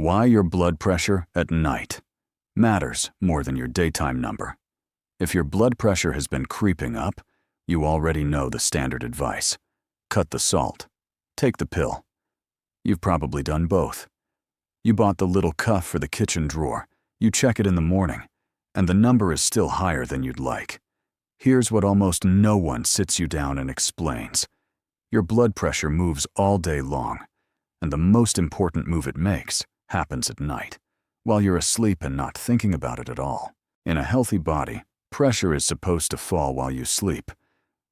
Why your blood pressure at night matters more than your daytime number. If your blood pressure has been creeping up, you already know the standard advice. Cut the salt. Take the pill. You've probably done both. You bought the little cuff for the kitchen drawer. You check it in the morning, and the number is still higher than you'd like. Here's what almost no one sits you down and explains. Your blood pressure moves all day long, and the most important move it makes happens at night, while you're asleep and not thinking about it at all. In a healthy body, pressure is supposed to fall while you sleep,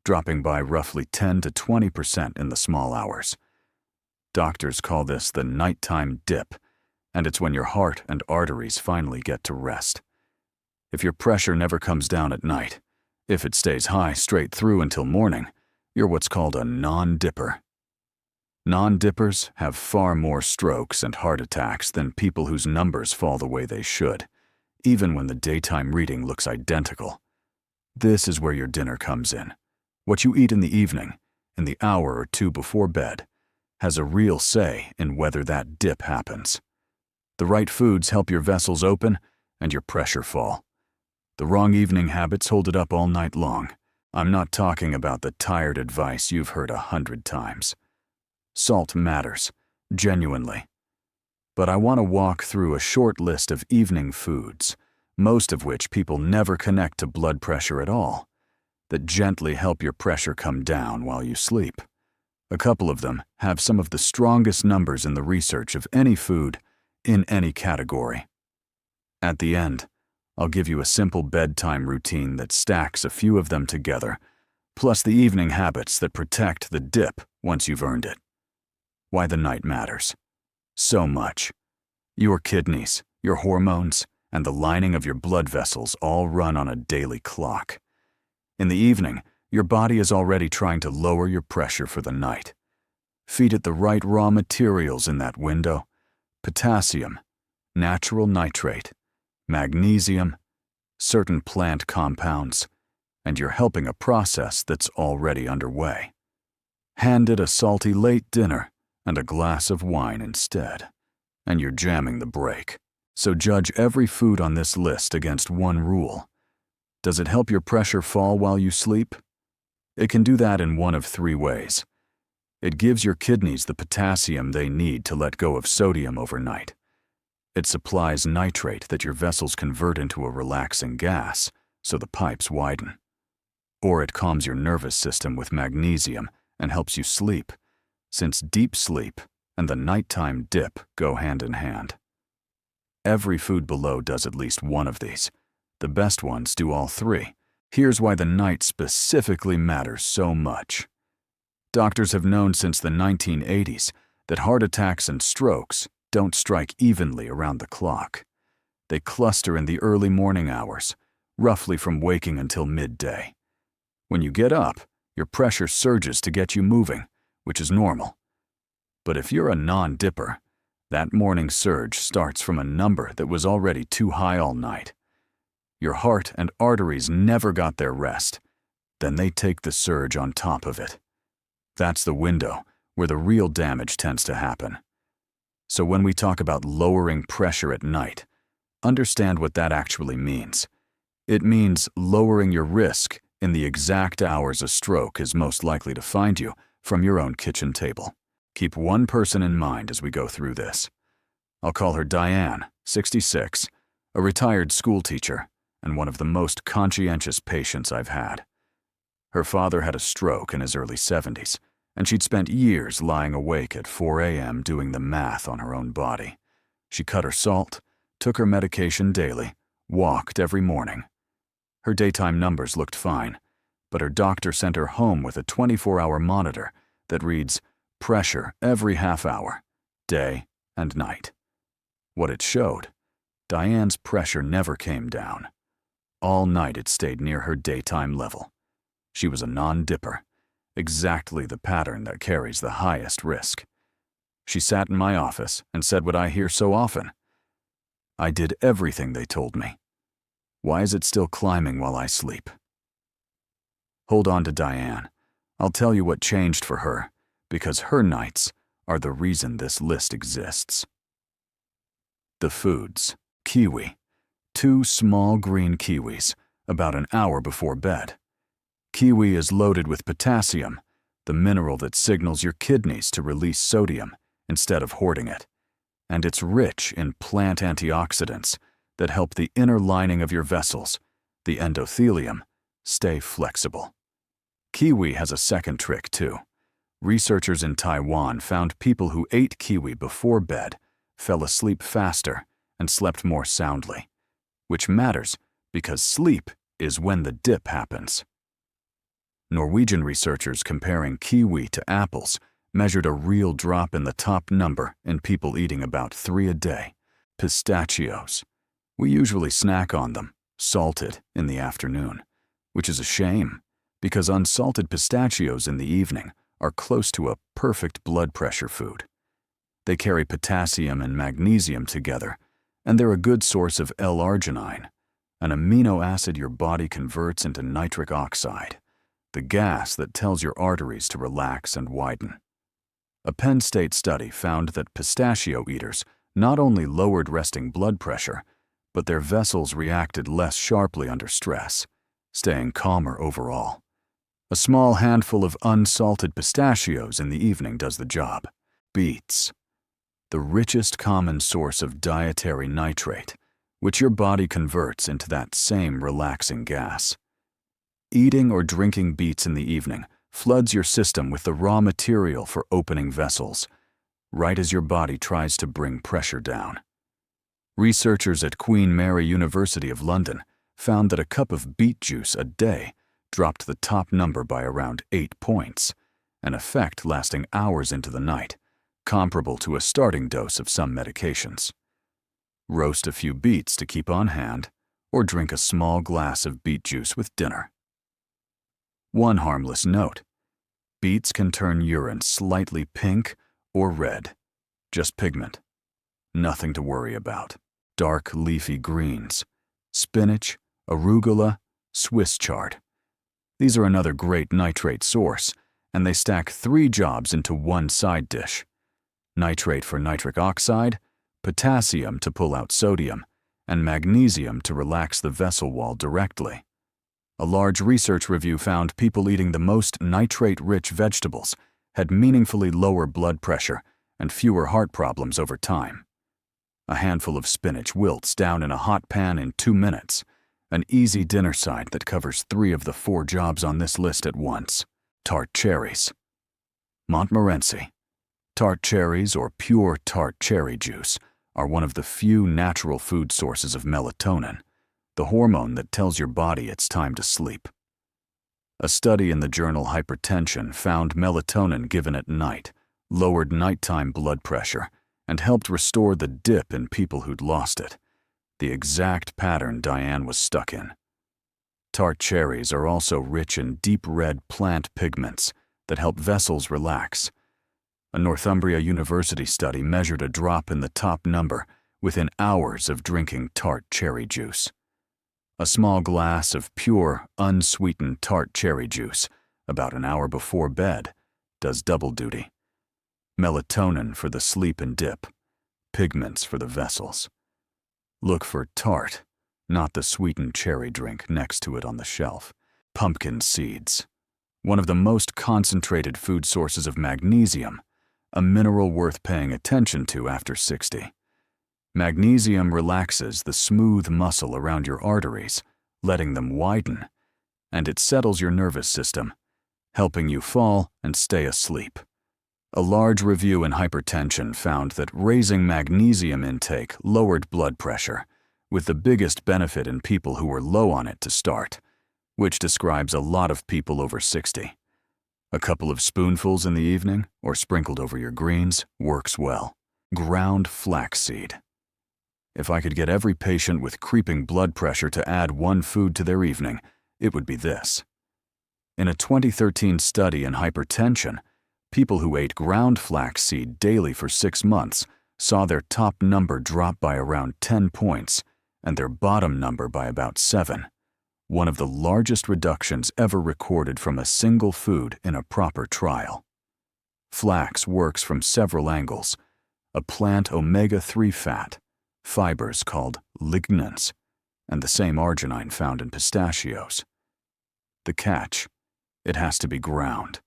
dropping by roughly 10 to 20% in the small hours. Doctors call this the nighttime dip, and it's when your heart and arteries finally get to rest. If your pressure never comes down at night, if it stays high straight through until morning, you're what's called a non-dipper. Non-dippers have far more strokes and heart attacks than people whose numbers fall the way they should, even when the daytime reading looks identical. This is where your dinner comes in. What you eat in the evening, in the hour or two before bed, has a real say in whether that dip happens. The right foods help your vessels open and your pressure fall. The wrong evening habits hold it up all night long. I'm not talking about the tired advice you've heard 100 times. Salt matters, genuinely. But I want to walk through a short list of evening foods, most of which people never connect to blood pressure at all, that gently help your pressure come down while you sleep. A couple of them have some of the strongest numbers in the research of any food in any category. At the end, I'll give you a simple bedtime routine that stacks a few of them together, plus the evening habits that protect the dip once you've earned it. Why the night matters. So much. Your kidneys, your hormones, and the lining of your blood vessels all run on a daily clock. In the evening, your body is already trying to lower your pressure for the night. Feed it the right raw materials in that window: potassium, natural nitrate, magnesium, certain plant compounds, and you're helping a process that's already underway. Hand it a salty late dinner and a glass of wine instead, and you're jamming the brake. So judge every food on this list against one rule. Does it help your pressure fall while you sleep? It can do that in one of three ways. It gives your kidneys the potassium they need to let go of sodium overnight. It supplies nitrate that your vessels convert into a relaxing gas, so the pipes widen. Or it calms your nervous system with magnesium and helps you sleep, since deep sleep and the nighttime dip go hand in hand. Every food below does at least one of these. The best ones do all three. Here's why the night specifically matters so much. Doctors have known since the 1980s that heart attacks and strokes don't strike evenly around the clock. They cluster in the early morning hours, roughly from waking until midday. When you get up, your pressure surges to get you moving, which is normal. But if you're a non-dipper, that morning surge starts from a number that was already too high all night. Your heart and arteries never got their rest. Then they take the surge on top of it. That's the window where the real damage tends to happen. So when we talk about lowering pressure at night, understand what that actually means. It means lowering your risk in the exact hours a stroke is most likely to find you from your own kitchen table. Keep one person in mind as we go through this. I'll call her Diane, 66, a retired school teacher, and one of the most conscientious patients I've had. Her father had a stroke in his early 70s, and she'd spent years lying awake at 4 a.m. doing the math on her own body. She cut her salt, took her medication daily, walked every morning. Her daytime numbers looked fine, but her doctor sent her home with a 24-hour monitor that reads pressure every half hour, day and night. What it showed, Diane's pressure never came down. All night it stayed near her daytime level. She was a non-dipper, exactly the pattern that carries the highest risk. She sat in my office and said what I hear so often. I did everything they told me. Why is it still climbing while I sleep? Hold on to Diane. I'll tell you what changed for her, because her nights are the reason this list exists. The foods. Kiwi. 2 small green kiwis, about an hour before bed. Kiwi is loaded with potassium, the mineral that signals your kidneys to release sodium instead of hoarding it. And it's rich in plant antioxidants that help the inner lining of your vessels, the endothelium, stay flexible. Kiwi has a second trick, too. Researchers in Taiwan found people who ate kiwi before bed fell asleep faster and slept more soundly, which matters because sleep is when the dip happens. Norwegian researchers comparing kiwi to apples measured a real drop in the top number in people eating about 3 a day. Pistachios. We usually snack on them, salted, in the afternoon, which is a shame because unsalted pistachios in the evening are close to a perfect blood pressure food. They carry potassium and magnesium together, and they're a good source of L-arginine, an amino acid your body converts into nitric oxide, the gas that tells your arteries to relax and widen. A Penn State study found that pistachio eaters not only lowered resting blood pressure, but their vessels reacted less sharply under stress, staying calmer overall. A small handful of unsalted pistachios in the evening does the job. Beets. The richest common source of dietary nitrate, which your body converts into that same relaxing gas. Eating or drinking beets in the evening floods your system with the raw material for opening vessels, right as your body tries to bring pressure down. Researchers at Queen Mary University of London found that a cup of beet juice a day dropped the top number by around 8 points, an effect lasting hours into the night, comparable to a starting dose of some medications. Roast a few beets to keep on hand, or drink a small glass of beet juice with dinner. One harmless note: beets can turn urine slightly pink or red, just pigment. Nothing to worry about. Dark leafy greens, spinach, arugula, Swiss chard. These are another great nitrate source, and they stack 3 jobs into one side dish. Nitrate for nitric oxide, potassium to pull out sodium, and magnesium to relax the vessel wall directly. A large research review found people eating the most nitrate-rich vegetables had meaningfully lower blood pressure and fewer heart problems over time. A handful of spinach wilts down in a hot pan in 2 minutes, an easy dinner side that covers 3 of the 4 jobs on this list at once. Tart cherries. Montmorency. Tart cherries, or pure tart cherry juice, are one of the few natural food sources of melatonin, the hormone that tells your body it's time to sleep. A study in the journal Hypertension found melatonin given at night lowered nighttime blood pressure and helped restore the dip in people who'd lost it, the exact pattern Diane was stuck in. Tart cherries are also rich in deep red plant pigments that help vessels relax. A Northumbria University study measured a drop in the top number within hours of drinking tart cherry juice. A small glass of pure, unsweetened tart cherry juice, about an hour before bed, does double duty. Melatonin for the sleep and dip, pigments for the vessels. Look for tart, not the sweetened cherry drink next to it on the shelf. Pumpkin seeds. One of the most concentrated food sources of magnesium, a mineral worth paying attention to after 60. Magnesium relaxes the smooth muscle around your arteries, letting them widen, and it settles your nervous system, helping you fall and stay asleep. A large review in Hypertension found that raising magnesium intake lowered blood pressure, with the biggest benefit in people who were low on it to start, which describes a lot of people over 60. A couple of spoonfuls in the evening, or sprinkled over your greens, works well. Ground flaxseed. If I could get every patient with creeping blood pressure to add one food to their evening, it would be this. In a 2013 study in Hypertension, people who ate ground flaxseed daily for 6 months saw their top number drop by around 10 points and their bottom number by about 7, one of the largest reductions ever recorded from a single food in a proper trial. Flax works from several angles: a plant omega-3 fat, fibers called lignans, and the same arginine found in pistachios. The catch: it has to be ground.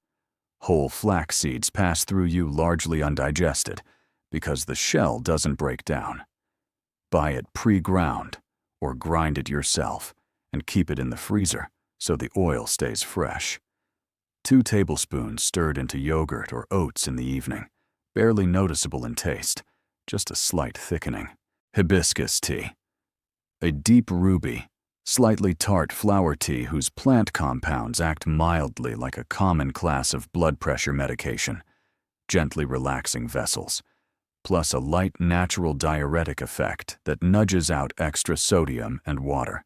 Whole flax seeds pass through you largely undigested because the shell doesn't break down. Buy it pre-ground or grind it yourself and keep it in the freezer so the oil stays fresh. 2 tablespoons stirred into yogurt or oats in the evening, barely noticeable in taste, just a slight thickening. Hibiscus tea. A deep ruby, slightly tart flower tea whose plant compounds act mildly like a common class of blood pressure medication, gently relaxing vessels, plus a light natural diuretic effect that nudges out extra sodium and water.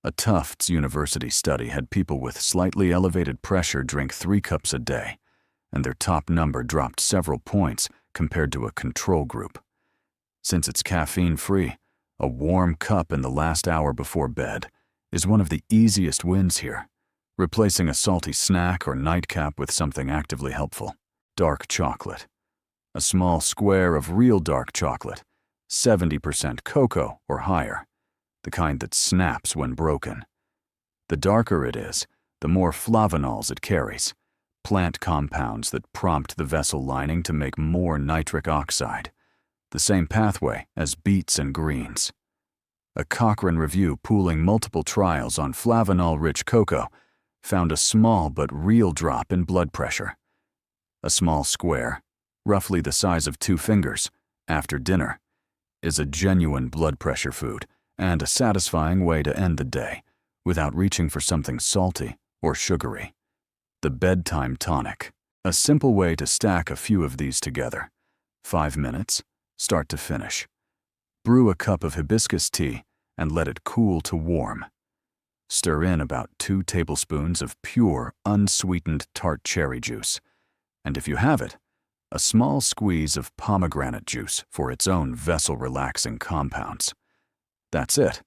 A Tufts University study had people with slightly elevated pressure drink 3 cups a day, and their top number dropped several points compared to a control group. Since it's caffeine-free, a warm cup in the last hour before bed is one of the easiest wins here, replacing a salty snack or nightcap with something actively helpful. Dark chocolate. A small square of real dark chocolate, 70% cocoa or higher, the kind that snaps when broken. The darker it is, the more flavanols it carries, plant compounds that prompt the vessel lining to make more nitric oxide, the same pathway as beets and greens. A Cochrane review pooling multiple trials on flavanol-rich cocoa found a small but real drop in blood pressure. A small square, roughly the size of 2 fingers, after dinner, is a genuine blood pressure food and a satisfying way to end the day without reaching for something salty or sugary. The bedtime tonic. A simple way to stack a few of these together. 5 minutes, start to finish. Brew a cup of hibiscus tea and let it cool to warm. Stir in about 2 tablespoons of pure, unsweetened tart cherry juice, and if you have it, a small squeeze of pomegranate juice for its own vessel-relaxing compounds. That's it.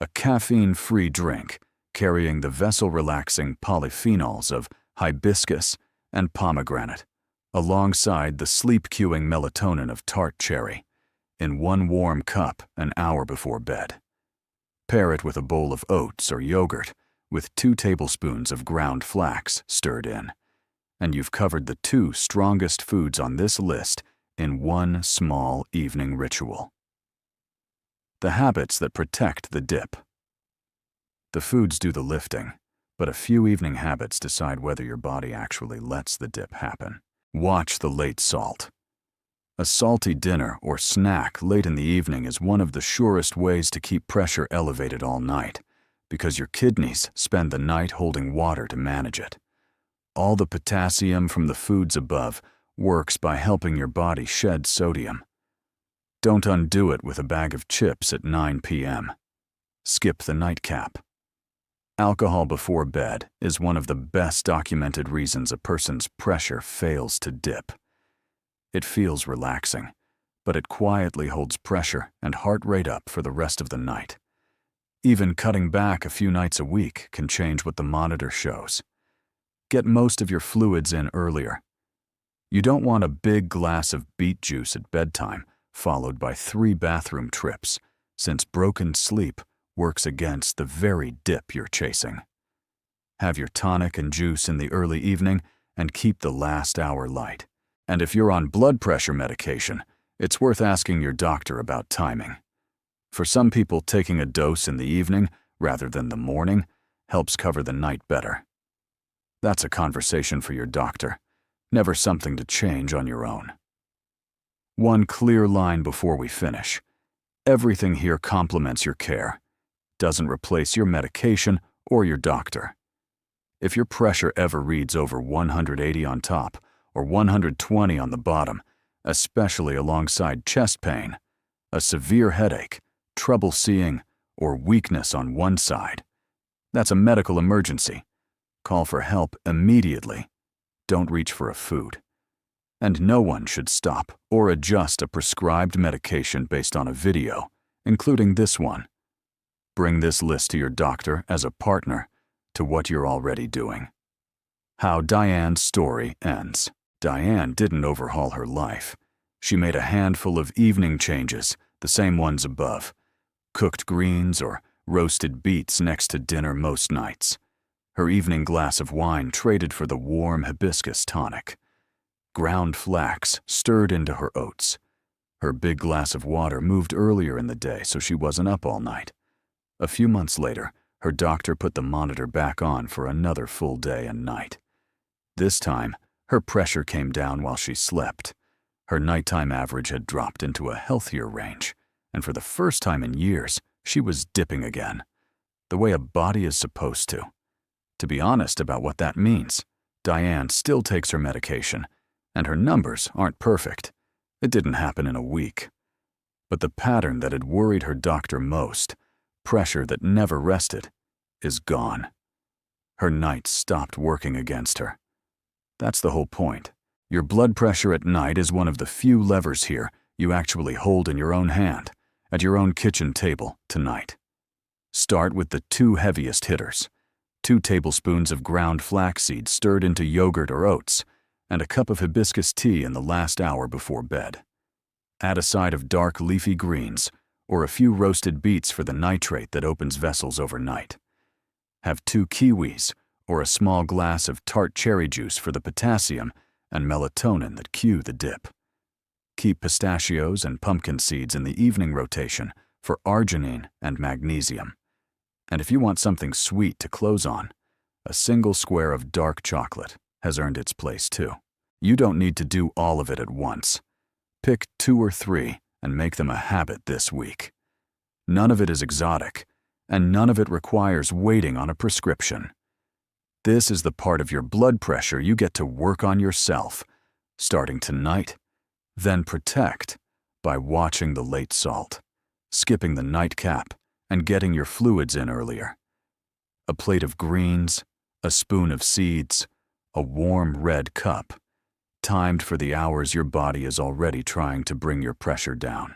A caffeine-free drink carrying the vessel-relaxing polyphenols of hibiscus and pomegranate, alongside the sleep-cueing melatonin of tart cherry, in 1 warm cup an hour before bed. Pair it with a bowl of oats or yogurt with 2 tablespoons of ground flax stirred in, and you've covered the 2 strongest foods on this list in 1 small evening ritual. The habits that protect the dip. The foods do the lifting, but a few evening habits decide whether your body actually lets the dip happen. Watch the late salt. A salty dinner or snack late in the evening is one of the surest ways to keep pressure elevated all night, because your kidneys spend the night holding water to manage it. All the potassium from the foods above works by helping your body shed sodium. Don't undo it with a bag of chips at 9 p.m. Skip the nightcap. Alcohol before bed is one of the best documented reasons a person's pressure fails to dip. It feels relaxing, but it quietly holds pressure and heart rate up for the rest of the night. Even cutting back a few nights a week can change what the monitor shows. Get most of your fluids in earlier. You don't want a big glass of beet juice at bedtime, followed by 3 bathroom trips, since broken sleep works against the very dip you're chasing. Have your tonic and juice in the early evening and keep the last hour light. And if you're on blood pressure medication, it's worth asking your doctor about timing. For some people, taking a dose in the evening rather than the morning helps cover the night better. That's a conversation for your doctor, never something to change on your own. One clear line before we finish. Everything here complements your care, doesn't replace your medication or your doctor. If your pressure ever reads over 180 on top or 120 on the bottom, especially alongside chest pain, a severe headache, trouble seeing, or weakness on one side, that's a medical emergency. Call for help immediately. Don't reach for a food. And no one should stop or adjust a prescribed medication based on a video, including this one. Bring this list to your doctor as a partner to what you're already doing. How Diane's story ends. Diane didn't overhaul her life. She made a handful of evening changes the same ones above. Cooked greens or roasted beets next to dinner most nights. Her evening glass of wine traded for the warm hibiscus tonic. Ground flax stirred into her oats. Her big glass of water moved earlier in the day so she wasn't up all night. A few months later, her doctor put the monitor back on for another full day and night. This time, her pressure came down while she slept. Her nighttime average had dropped into a healthier range, and for the first time in years, she was dipping again, the way a body is supposed to. To be honest about what that means, Diane still takes her medication, and her numbers aren't perfect. It didn't happen in a week. But the pattern that had worried her doctor most, pressure that never rested, is gone. Her nights stopped working against her. That's the whole point. Your blood pressure at night is one of the few levers here you actually hold in your own hand, at your own kitchen table tonight. Start with the 2 heaviest hitters: 2 tablespoons of ground flaxseed stirred into yogurt or oats, and a cup of hibiscus tea in the last hour before bed. Add a side of dark leafy greens, or a few roasted beets for the nitrate that opens vessels overnight. Have 2 kiwis, or a small glass of tart cherry juice for the potassium and melatonin that cue the dip. Keep pistachios and pumpkin seeds in the evening rotation for arginine and magnesium. And if you want something sweet to close on, a single square of dark chocolate has earned its place too. You don't need to do all of it at once. Pick 2 or 3 and make them a habit this week. None of it is exotic, and none of it requires waiting on a prescription. This is the part of your blood pressure you get to work on yourself, starting tonight, then protect by watching the late salt, skipping the nightcap, and getting your fluids in earlier. A plate of greens, a spoon of seeds, a warm red cup, timed for the hours your body is already trying to bring your pressure down.